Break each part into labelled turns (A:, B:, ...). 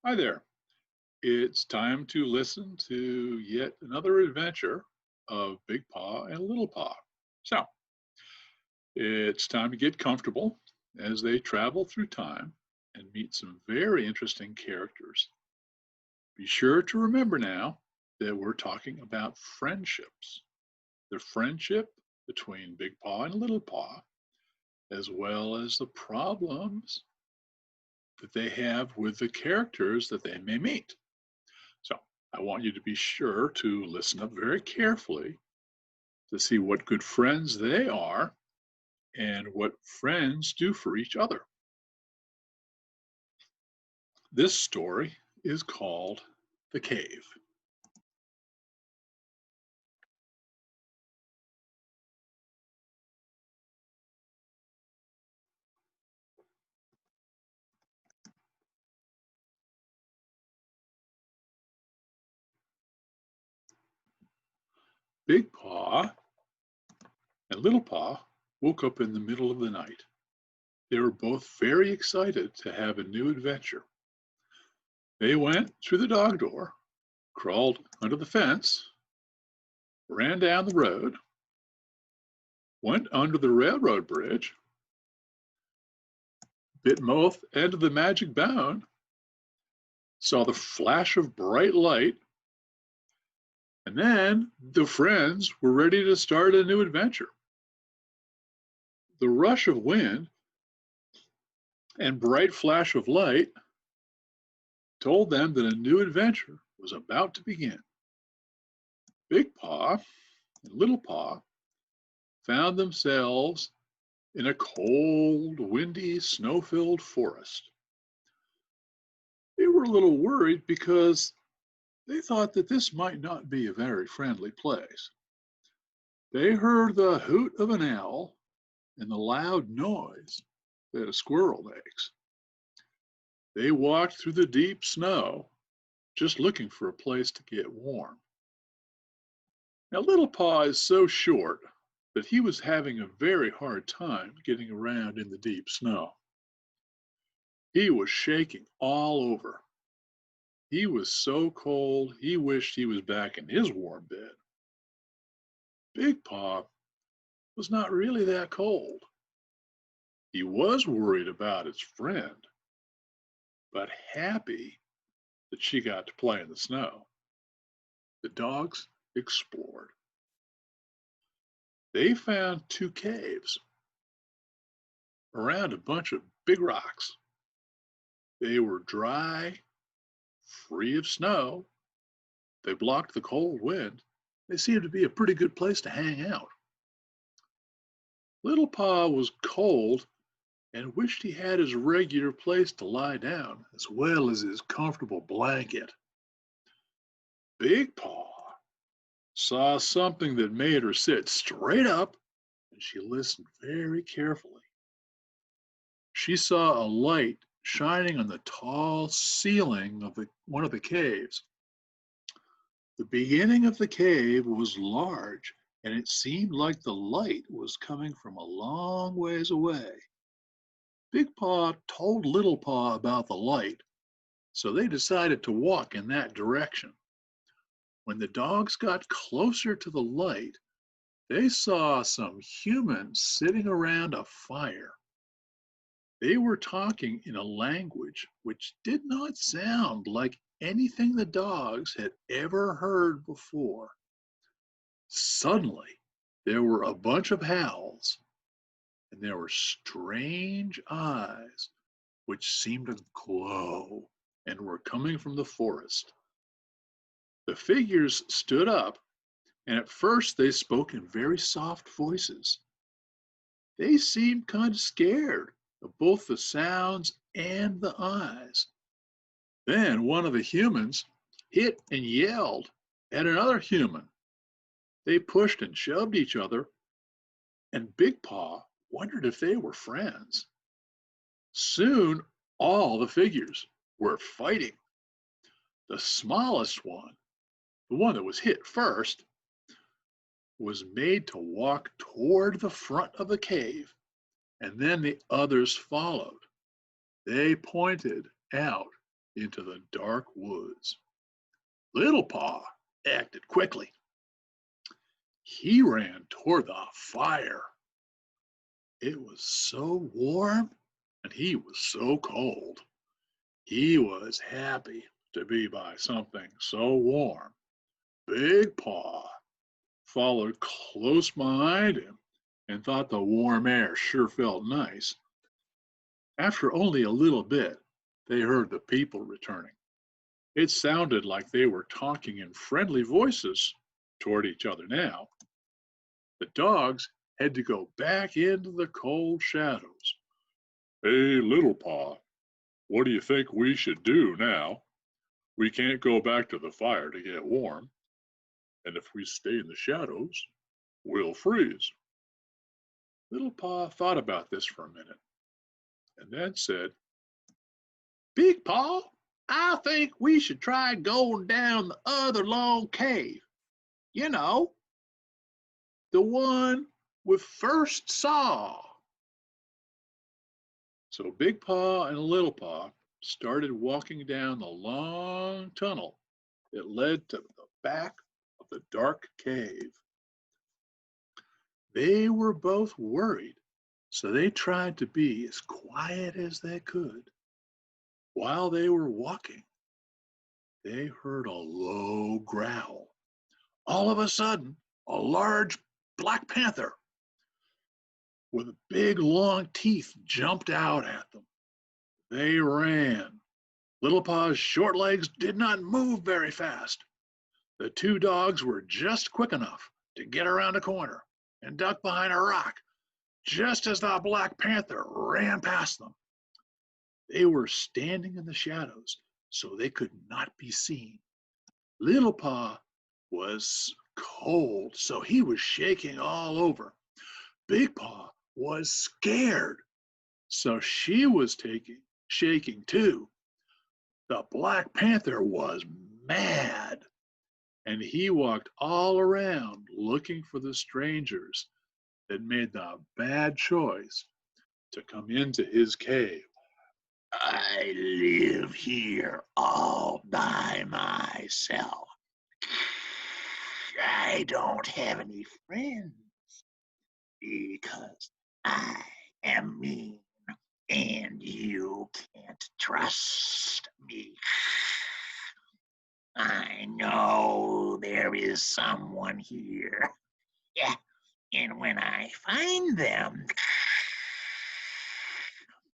A: Hi there. It's time to listen to yet another adventure of Big Paw and Little Paw. So, it's time to get comfortable as they travel through time and meet some very interesting characters. Be sure to remember now that we're talking about friendships. The friendship between Big Paw and Little Paw, as well as the problems that they have with the characters that they may meet. So I want you to be sure to listen up very carefully to see what good friends they are and what friends do for each other. This story is called The Cave. Big Paw and Little Paw woke up in the middle of the night. They were both very excited to have a new adventure. They went through the dog door, crawled under the fence, ran down the road, went under the railroad bridge, bit both ends of the magic bone, saw the flash of bright light, and then the friends were ready to start a new adventure. The rush of wind and bright flash of light told them that a new adventure was about to begin. Big Paw and Little Paw found themselves in a cold, windy, snow-filled forest. They were a little worried because they thought that this might not be a very friendly place. They heard the hoot of an owl and the loud noise that a squirrel makes. They walked through the deep snow, just looking for a place to get warm. Now, Little Paw is so short that he was having a very hard time getting around in the deep snow. He was shaking all over. He was so cold, he wished he was back in his warm bed. Big Paw was not really that cold. He was worried about his friend, but happy that she got to play in the snow. The dogs explored. They found two caves around a bunch of big rocks. They were dry, free of snow. They blocked the cold wind. They seemed to be a pretty good place to hang out. Little Paw was cold and wished he had his regular place to lie down, as well as his comfortable blanket. Big Paw saw something that made her sit straight up, and she listened very carefully. She saw a light shining on the tall ceiling of one of the caves. The beginning of the cave was large, and it seemed like the light was coming from a long ways away. Big Paw told Little Paw about the light, so they decided to walk in that direction. When the dogs got closer to the light, they saw some humans sitting around a fire. They were talking in a language which did not sound like anything the dogs had ever heard before. Suddenly, there were a bunch of howls, and there were strange eyes which seemed to glow and were coming from the forest. The figures stood up, and at first they spoke in very soft voices. They seemed kind of scared of both the sounds and the eyes. Then one of the humans hit and yelled at another human. They pushed and shoved each other, and Big Paw wondered if they were friends. Soon, all the figures were fighting. The smallest one, the one that was hit first, was made to walk toward the front of the cave, and then the others followed. They pointed out into the dark woods. Little Paw acted quickly. He ran toward the fire. It was so warm and he was so cold. He was happy to be by something so warm. Big Paw followed close behind him and thought the warm air sure felt nice. After only a little bit, they heard the people returning. It sounded like they were talking in friendly voices toward each other now. The dogs had to go back into the cold shadows. Hey, Little Paw, what do you think we should do now? We can't go back to the fire to get warm, and if we stay in the shadows, we'll freeze. Little Paw thought about this for a minute and then said, Big Paw, I think we should try going down the other long cave. You know, the one we first saw. So Big Paw and Little Paw started walking down the long tunnel that led to the back of the dark cave. They were both worried, so they tried to be as quiet as they could. While they were walking, they heard a low growl. All of a sudden, a large black panther with big long teeth jumped out at them. They ran. Little Paw's short legs did not move very fast. The two dogs were just quick enough to get around a corner and duck behind a rock just as the black panther ran past them. They were standing in the shadows, so they could not be seen. Little Paw was cold, so he was shaking all over. Big Paw was scared, so she was shaking too. The Black Panther was mad, and he walked all around looking for the strangers that made the bad choice to come into his cave. I live here all by myself. I don't have any friends because I am mean and you can't trust me. I know there is someone here. Yeah, and when I find them,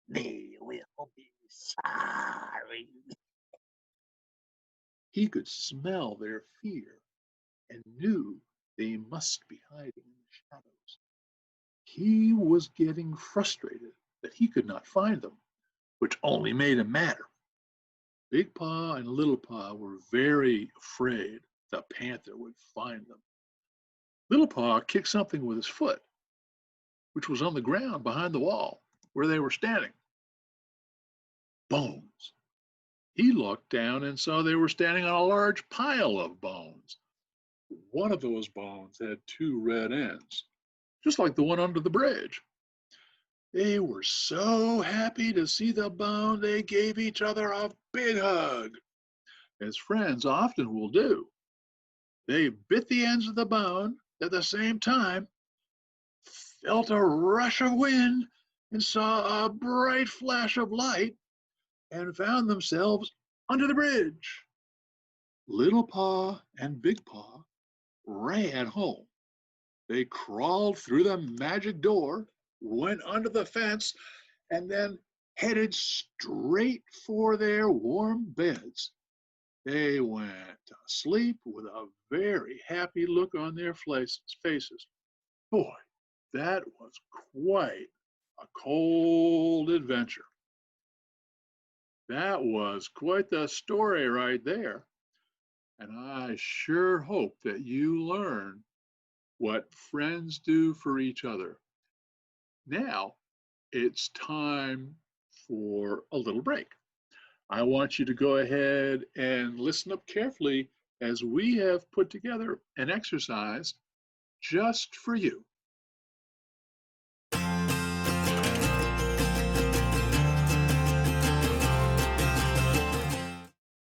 A: they will be sorry. He could smell their fear and knew they must be hiding in the shadows. He was getting frustrated that he could not find them, which only made him madder. Big Paw and Little Paw were very afraid the panther would find them. Little Paw kicked something with his foot, which was on the ground behind the wall where they were standing. Bones. He looked down and saw they were standing on a large pile of bones. One of those bones had two red ends, just like the one under the bridge. They were so happy to see the bone, they gave each other a big hug, as friends often will do. They bit the ends of the bone at the same time, felt a rush of wind, and saw a bright flash of light, and found themselves under the bridge. Little Paw and Big Paw ran home. They crawled through the magic door, went under the fence, and then headed straight for their warm beds. They went to sleep with a very happy look on their faces. Boy, that was quite a cold adventure. That was quite the story right there. And I sure hope that you learn what friends do for each other. Now it's time for a little break. I want you to go ahead and listen up carefully as we have put together an exercise just for you.